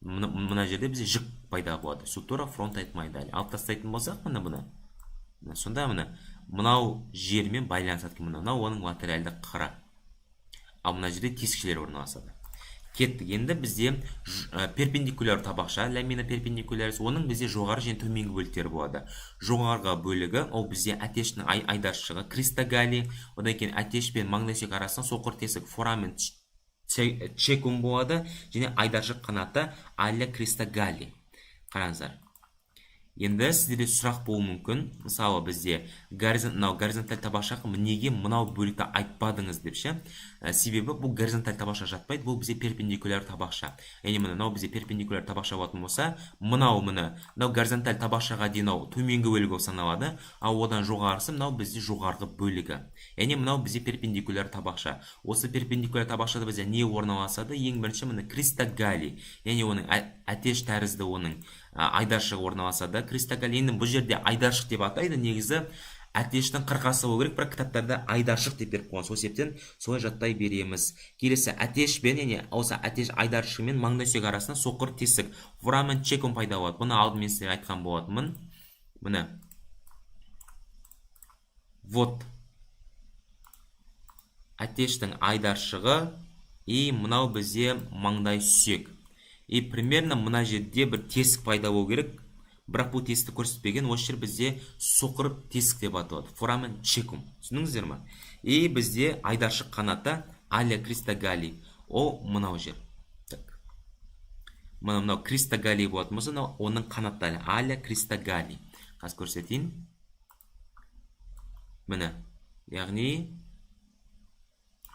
A: Мына жерде бізде жік пайда болады. Сутура фронта этмоидалис. Алып тастайтын болсақ, сонда мынау жермен байланысады. Мынау оның латеральды қыры. Ал мына жерде тесікшелер орналасады. Кеттік. Енді бізде перпендикуляр табақша, ламина перпендикулярис, оның бізде жоғары және төменгі бөліктері болады. Жоғарғы бөлігі, ол бізде әтештің айдаршығы, кристогали, одан кейін әтеш пен маңдай сүйек арасында соқыр тесік форамен чекум болады, және айдаршық қанаты аля кристогали. Қараңыздар. Енді сіздерде сұрақ болуы мүмкін. Мысалы, бізде горизонталь табақша, неге мынау бөлікті айтпадыңыз деп ше? Себебі бұл горизонталь табақша жатпайды, бұл бізде перпендикуляр табақша. Яғни мынау бізде перпендикуляр табақша болатын болса, мынау горизонталь табақшаға дейін төменгі бөлігі саналады, ал одан жоғарысы мынау бізде жоғарғы бөлігі. Яғни мынау бізде перпендикуляр табақша. Осы перпендикуляр табақшада бізде не орналасады? Ең бірінші кристогали. Яғни оның әтеш тәрізді оның айдаршығы орналасады. Кристогали, енді бұл жерде айдаршық деп атайды, негізі әтештің қырқасы болу керек, бірақ кітаптарда айдаршық деп беріп қойған. Сол себептен солай жаттай береміз. Келесі әтешпен, яғни осы әтеш айдаршығымен маңдай сүйек арасында соқыр тесік форамен чекум пайда болады. Бұны алдымен сіздерге айтқан болатынмын. Міне. Вот. Әтештің айдаршығы и мынау бізде маңдай сүйек. И примерно мына жерде бір тесік пайда болу керек, бірақ бұл тесікті көрсетпеген. Осы жер бізде соқыр тесік деп аталады. Форамен чекум. Түсіндіңіздер ме? И бізде айдаршық қанаты аля кристогали. О, мынау жер. Мынау кристогали болатын болса, оның қанаттары аля кристогали. Қазір көрсетейін. Міне. Яғни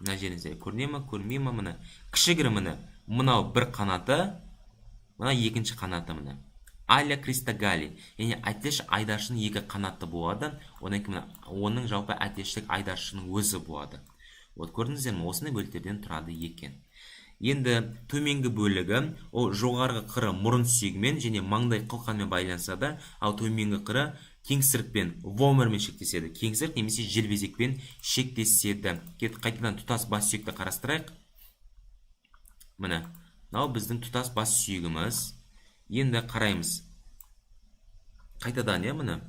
A: мына жеріңізде көріне ме, көрмей ме? Міне. Кішігірі міне. Мынау бір қанаты, мына екінші қанаты міне. Аля кристогали. Яғни әтеш айдаршының екі қанаты болады. Одан кейін оның жалпы әтештік айдаршының өзі болады. Вот көрдіңіздер ме, осындай бөліктерден тұрады екен. Енді төменгі бөлігі ол жоғарғы қыры мұрын сүйегімен және маңдай қылқанмен байланысады, ал төменгі қыры кеңсірікпен вомермен шектеседі. Кеңсірік немесе желбезекпен шектеседі. Қайтадан тұтас бас сүйекті қарастырайық. Міне, мынау біздің тұтас бас сүйегіміз. Енді қараймыз. Қайтадан міне.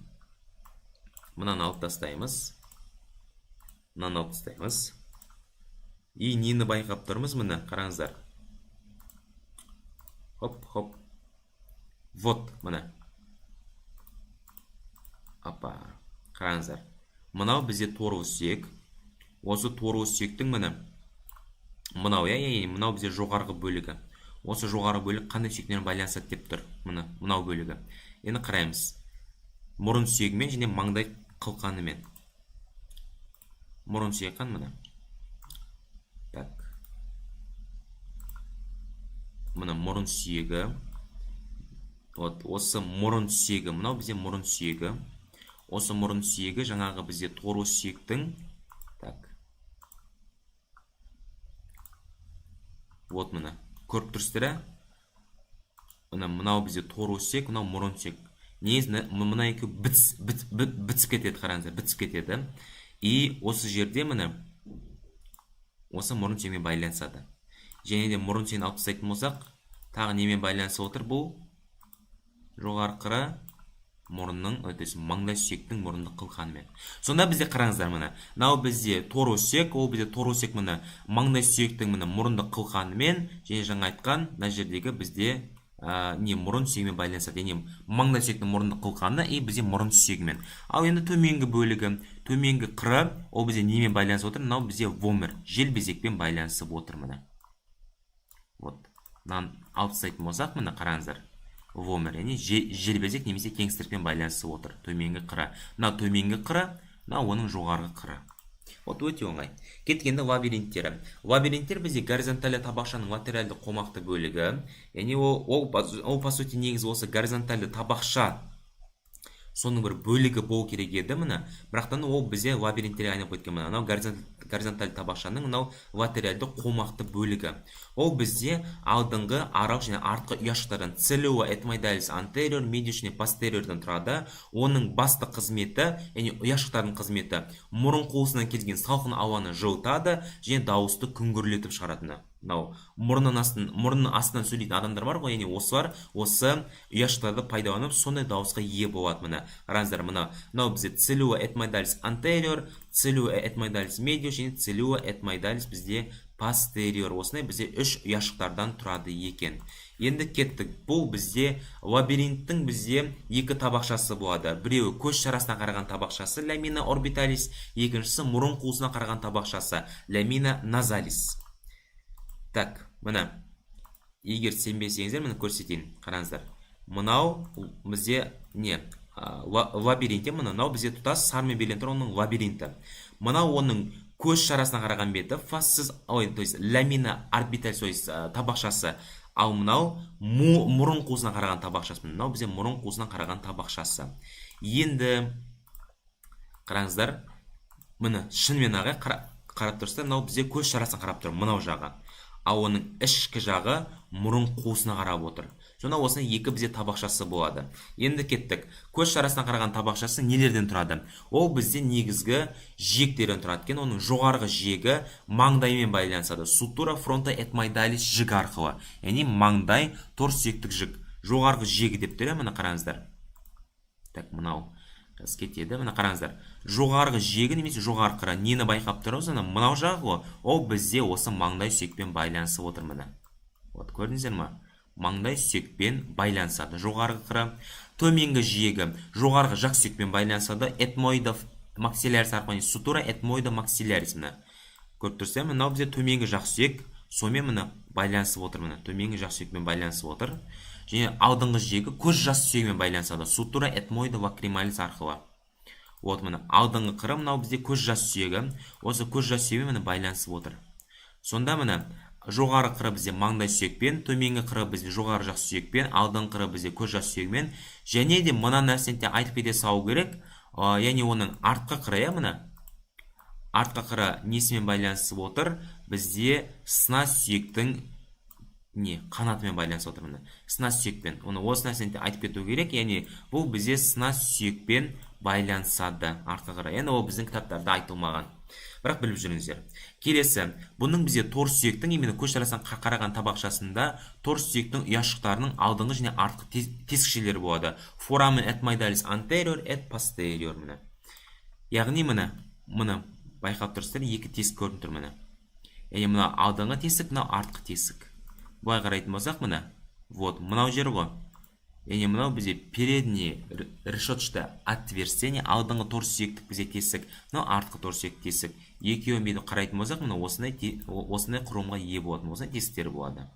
A: Мынаны алып тастаймыз. Мынаны алып тастаймыз. И нені байқап тұрмыз, міне, қараңыздар. Хоп. Вот, міне. Апа, қараңыздар. Мынау бізде торы сүйек. Осы торы сүйектің міне. Мынау, мынау бізде жоғарғы бөлігі. Осы жоғарғы бөлік қандай сүйектермен байланысады деп тұр. Мынау бөлігі. Енді қараймыз. Мұрын сүйегімен және маңдай қылқанымен. Мұрын сүйек қан міне. Так. Мына мұрын сүйегі. Вот, осы мұрын сүйегі, мынау бізде мұрын сүйегі. Осы мұрын сүйегі жаңағы бізде торы сүйектің. Так. Вот мына. Көріп тұрсыздар? Мынау бізде торы сүйек, мынау мұрын сүйек. Негізі мына екі бітісіп кетеді, қараңыздар, бітісіп кетеді. И осы жерде міне осы мұрын сүйегімен байланысады. Және де мұрын сүйегін алып тастайтын болсақ, тағы немен байланысып отыр бұл? Жоғарғы қыры мұрынның, маңдай сүйектің мұрындық қылқанымен. Сонда бізде қараңыздар міне. Мынау бізде торы сүйек, ол бізде торы сүйек міне маңдай сүйектің міне мұрындық қылқанымен, және жаңа айтқан, мына жердегі бізде мұрын сүйегімен байланысады. Яғни маңдай сүйектің мұрындық қылқаны и бізде мұрын сүйегімен. Ал енді төменгі бөлігі, төменгі қыры, ол бізде немен байланысып отыр? Мынау бізде вомер, желбезекпен байланысып отыр міне. Вот. Мынаны алып тастайтын болсақ, міне қараңыздар. Вомер, яғни желбезек немесе кеңсірікпен байланысып отыр. Төменгі қыры. Мынау төменгі қыры, мынау оның жоғарғы қыры. Вот өте оңай. Кеткенде лабиринттері. Лабириттер бізде горизонтальды табақшаның латеральды қомақты бөлігі. Яғни ол по сути негізі осы горизонтальды табақша соның бір бөлігі болу керек еді міне. Бірақтан ол бізде лабиринттерге айналып кеткен міне. Мынау горизонтальды табақшаның мынау латеральды қомақты бөлігі. Ол бізде алдыңғы, аралық және артқы ұяшықтардан целлюла этмоидалис антериор, медиус және постериордан тұрады. Оның басты қызметі, яғни ұяшықтардың қызметі, мұрын қуысынан келген салқын ауаны жылытады және дауысты күңгірлетіп шығаратыны. Мынау мұрынның астынан сөйлейтін адамдар бар ғой, яғни осылар осы ұяшықтарды пайдаланып сондай дауысқа ие болады міне. Қараңыздар, мынау бізде целлюла этмоидалис антериор, целлюла этмоидалис медиус және целлюла этмоидалис бізде постериор. Осындай бізде үш ұяшықтардан тұрады екен. Енді кеттік. Бұл бізде лабиринттің бізде екі табақшасы болады. Біреуі көз шарасына қараған табақшасы ламина орбиталис, екіншісі мұрын қуысына қараған табақшасы ламина назалис. Так, міне. Егер сенбесеңіздер, міне көрсетейін. Қараңыздар. Мынау бізде лабиринте, мынау бізде тұтас сармен берілген тұр оның лабиринті. Мынау оның көз шарасына қараған беті, фассыз, то есть ламина орбиталис, то есть табақшасы. Ал мынау мұрын қуысына қараған табақшасы. Мынау бізде мұрын қуысына қараған табақшасы. Енді қараңыздар, міне шынымен ағай қарап тұрсыздар, мынау бізде көз шарасына қарап тұр, мынау жағы. Ал оның ішкі жағы мұрын қуысына қарап отыр. Сонда осындай екі бізде табақшасы болады. Енді кеттік. Көз шарасына қараған табақшасы нелерден тұрады? Ол бізде негізгі жиектерден тұрады екен. Оның жоғарғы жиегі маңдаймен байланысады. Сутура фронта этмоидалис жігі арқылы. Яғни маңдай тор сүйектік жік. Жоғарғы жиегі деп тұр, міне қараңыздар. Так, мынау кетеді. Міне қараңыздар. Жоғарғы жиегі немесе жоғарғы қыры нені байқап тұрмыз? Мынау жағы, ол бізде осы маңдай сүйекпен байланысып отыр міне. Вот, көрдіңіздер ме? Маңдай сүйекпен байланысады. Жоғарғы қыры. Төменгі жиегі жоғарғы жақ сүйекпен байланысады. Этмоида максиллярис арқылы, сутура этмоида максиллярис міне. Көріп тұрсыздар, мынау бізде төменгі жақ сүйек сонымен міне байланысып отыр міне. Төменгі жақ сүйекпен байланысып отыр. Және алдыңғы жиегі көз жас сүйегімен байланысады. Сутура этмоида лакрималис арқылы. Вот міне алдыңғы қыры мынау бізде көз жас сүйегі. Осы көз жас сүйегімен байланысып отыр. Сонда міне жоғары қыры бізде маңдай сүйекпен, төменгі қыры бізде жоғары жақ сүйекпен, алдыңғы қыры бізде көз жас сүйегімен. Және де мына нәрсені айтып кете салу керек. Яғни оның артқы қыры, міне артқы қыры несімен байланысып отыр? Бізде сына сүйектің қанатымен байланысып отыр. Сына сүйекпен. Оны осы нәрсені айтып кету керек. Яғни бұл бізде сына сүйекпен байланысады артқы қыры. Енді ол біздің кітаптарда айтылмаған. Бірақ біліп жүріңіздер. Келесі, бұның бізде тор сүйектің, именно көш арасынан қараған табақшасында тор сүйектің ұяшықтарының алдыңғы және артқы тесікшелері болады. Foramen et maidalis anterior et posterior. Яғни мұны байқап тұрсыздар, екі тесік көрініп тұр. Яғни мына алдыңғы тесік, мына артқы тесік. Бұлай қарайтын болсақ, вот, мынау жер ғой. Яғни мынау бізде передний решетчатое отверстие, алдыңғы тор сүйектік бізде тесік, мынау артқы тор сүйек тесік. Екеуін бүйді қарайтын болсақ, мына осындай құрылымға ие болатын болса, тесіктері болады.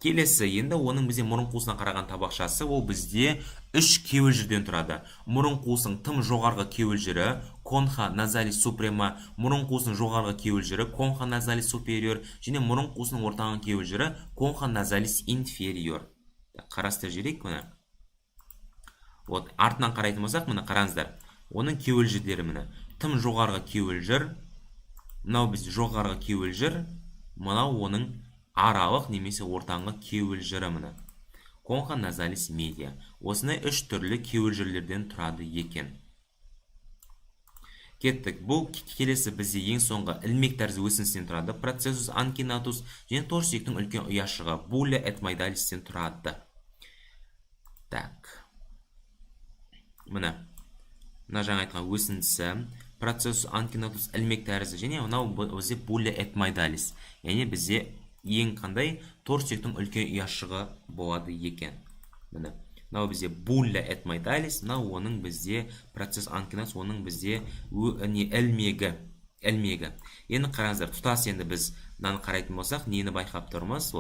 A: Келесі, енді оның бізде мұрын қуысына қараған табақшасы, ол бізде 3 кеуіл жерден тұрады. Мұрын қуысының тым жоғарғы кеуіл жері конха назалис супрема, мұрын қуысының жоғарғы кеуіл жері конха назалис superior, және мұрын қуысының ортаңғы кеуіл жері конха назалис inferior. Қарастырып жіберейік, Вот, артынан қарайтын болсақ, қараңыздар. Оның кеуіл жерлері тым жоғарғы кеуіл жер, мынау бізде жоғарғы кеуіл жер, мынау оның аралық немесе ортаңғы кеуіл жері конха назалис медиа. Осындай 3 түрлі кеуіл жерлерден тұрады екен. Кеттік. Бұл келесі бізде ең соңғы ілмек тәрізді өсіністен тұрады. Процессус анкинатус және тор сүйектің үлкен ұяшығы булля et maidalistен тұрады. Так. Мына жаңа айтқан өсінісі процессус анкинатус ілмек тәрізді және мынау бізде булля et maidalis. Яғни бізде ең қандай тор сүйектің үлкен ұяшығы болады екен. Мынау бізде булля et maidalis, мынау оның бізде процесс анкинатус, оның бізде ілмегі. Енді қараңыздар, тұтас енді біз мынаны қарайтын болсақ, нені байқап тұрмыз?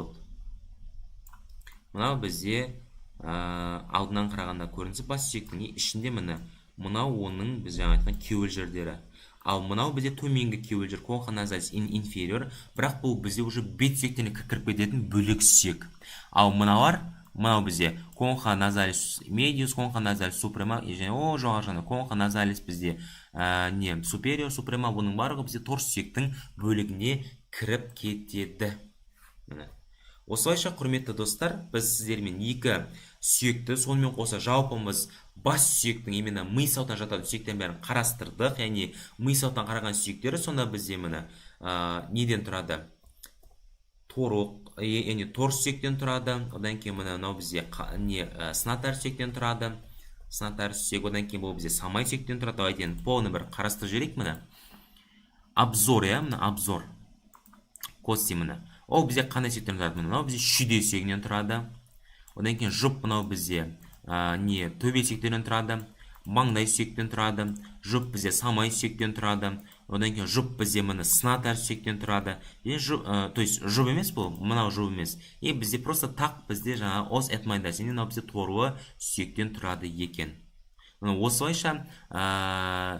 A: Мынау бізде алдынан қарағанда көрінісі бас сүйектің ішінде мынау оның біз жаңа айтқан кеуіл жерлері. Ал мынау бізде төменгі кеуіл жер конха назалис inferior, бірақ бұл бізде уже бет сүйектеріне кіріп кететін бөлек сүйек. Ал мынау бізде конха назалис medius, конха назалис suprema, және жоғарғы конха назалис бізде superior, suprema, бұның барлығы бізде тор сүйектің бөлігіне кіріп кетеді. Осылайша, құрметті достар, біз сіздермен екі сүйекті, сонымен қоса жалпымыз бас сүйектің, именно ми саутан жатады сүйектерін бәрін қарастырдық. Яғни ми саутан қараған сүйектері, сонда бізде неден тұрады? Яғни тор сүйектен тұрады. Одан кейін мынау бізде сына тәрізді сүйектен тұрады. Сына тәрізді сүйек, одан кейін бұл бізде самай сүйектен тұрады. Давайте полный бір қарастырып жіберейік. Обзор, обзор. Кости Ол бізде қандай сүйектен тұрады? Мынау бізде шүйде сүйегінен тұрады. Одан кейін жұп мынау бізде төбе сүйектерінен тұрады. Маңдай сүйектен тұрады. Жұп бізде самай сүйектен тұрады. Одан кейін жұп бізде сына тәрізді сүйектен тұрады. То есть жұп емес бұл, мынау жұп емес. Бізде просто тақ бізде жаңа os et maidalis, мынау бізде торуы сүйектен тұрады екен. Осылайша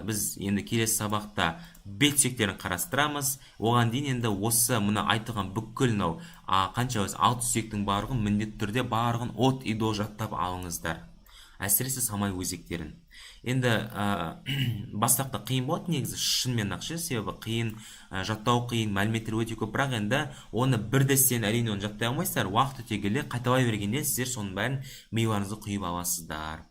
A: біз енді келесі сабақта бет сүйектерін қарастырамыз. Оған дейін енді осы айтылған бүкіл қанша 6 сүйектің барлығын міндетті түрде барлығын от и до жаттап алыңыздар. Әсіресе самай өзектерін. Енді бастапта қиын болады негізі, шынымен ақшы, себебі қиын, жаттау қиын, мәліметтер өте көп, бірақ енді оны бірде сен әрине оны жаттай алмайсыздар. Уақыт өте келе қайталай бергенде сіздер соның бәрін миыңызға құйып аласыздар.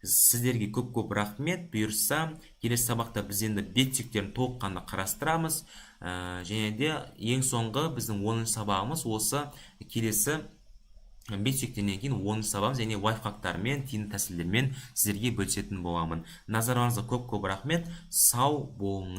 A: Сіздерге көп рахмет. Бұйырса, келесі сабақта біз енді бет сүйектерін толыққанды қарастырамыз. Және де ең соңғы біздің 10-шы сабағымыз осы келесі бет сүйектерінен кейін 10-шы сабағымыз, және лайфхактармен, тиімді тәсілдермен сіздерге бөлісетін боламын. Назарларыңызға көп рахмет. Сау болыңыз.